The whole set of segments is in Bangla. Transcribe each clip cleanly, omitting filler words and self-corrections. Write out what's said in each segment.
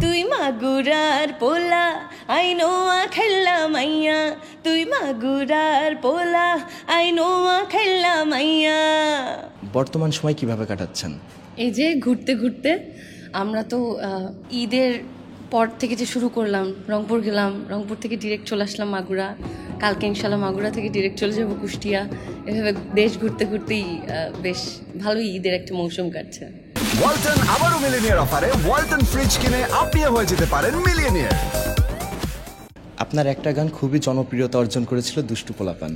তুই মাগুরার পোলা আইনোয়া খেললা মাইয়া, তুই মাগুরার পোলা আইনোয়া খেললা মাইয়া। বর্তমান সময় কিভাবে কাটাচ্ছেন? এই যে ঘুরতে ঘুরতে, আমরা তো ঈদের পর থেকে যে শুরু করলাম, রংপুর গেলাম, রংপুর থেকে ডিরেক্ট চলে আসলাম মাগুরা, কালকে ইনশাল্লাহ মাগুরা থেকে ডিরেক্ট চলে যাবো কুষ্টিয়া। এভাবে দেশ ঘুরতে ঘুরতেই বেশ ভালোই ঈদের একটা মৌসুম কাটছে। ওয়ালটন আবারও মিলিনিয়ার অফারে ওয়ালটন ফ্রিজ কিনে আপনিও হয়ে যেতে পারেন মিলিয়নিয়ার। আপনার একটা গান খুবই জনপ্রিয়তা অর্জন করেছিল, দুষ্টু পোলাপান।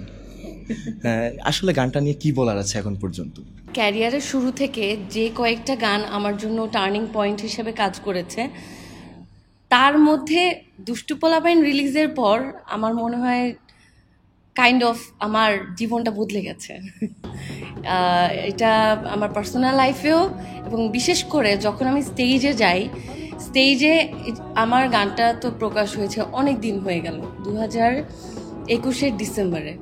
আসলে গানটা নিয়ে কি বলার আছে এখন পর্যন্ত? ক্যারিয়ারের শুরু থেকে যে কয়েকটা গান আমার জন্য টার্নিং পয়েন্ট হিসেবে কাজ করেছে, তার মধ্যে দুষ্টু পোলাপাইন রিলিজের পর আমার মনে হয় কাইন্ড অফ আমার জীবনটা বদলে গেছে। এটা আমার পার্সোনাল লাইফেও, এবং বিশেষ করে যখন আমি স্টেজে যাই, স্টেজে আমার গানটা তো প্রকাশ হয়েছে অনেক দিন হয়ে গেল, 2021 ডিসেম্বরে।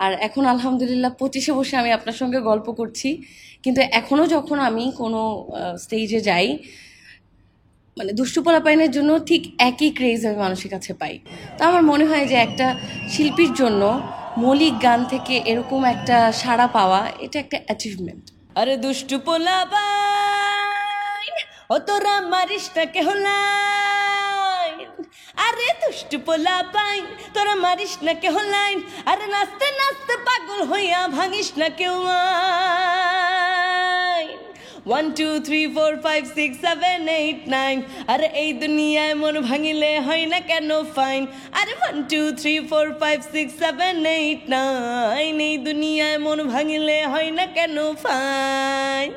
আর এখন আলহামদুলিল্লাহ 25-এ বসে আমি আপনার সঙ্গে গল্প করছি, কিন্তু এখনও যখন আমি কোনো স্টেজে যাই, মানে দুষ্টু পোলাপাইনের জন্য ঠিক একই ক্রেজ আমি মানুষের কাছে পাই। তো আমার মনে হয় যে একটা শিল্পীর জন্য মৌলিক গান থেকে এরকম একটা সাড়া পাওয়া, এটা একটা অ্যাচিভমেন্ট। আরে দুষ্টু পোলাপাইন ও তোরা মারিস না কেহ লাইন, আরে দুষ্টু পোলাপাইন তোরা মারিস না কেহ লাইন, আরে নাচতে নাচতে পাগল হইয়া ভাঙিস না কেউ মাইন। 1 2 3 4 5 6 7 8 9, আরে এই দুনিয়ায় মন ভাঙিলে হয় না কেন ফাইন, আরে 1 2 3 4 5 6 7 8 9, এই দুনিয়ায় মন ভাঙিলে হয় না কেন ফাইন।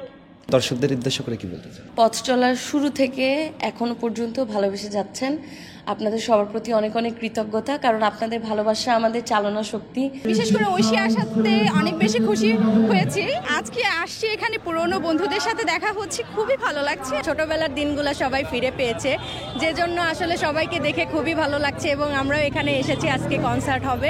দর্শকদের উদ্দেশ্য করে কি বলতে চান? পথ চলার শুরু থেকে এখনো পর্যন্ত ভালোবেসে যাচ্ছেন, আপনাদের সবার প্রতি অনেক অনেক কৃতজ্ঞতা, কারণ আপনাদের ভালোবাসা আমাদের চালনা শক্তি। বিশেষ করে ঐশী আসাতে অনেক বেশি খুশি হয়েছি। আজকে আসছি এখানে পুরনো বন্ধুদের সাথে দেখা হচ্ছে, খুবই ভালো লাগছে। ছোটবেলার দিনগুলো সবাই ফিরে পেয়েছে, যে জন্য আসলে সবাইকে দেখে খুবই ভালো লাগছে, এবং আমরাও এখানে এসেছি, আজকে কনসার্ট হবে।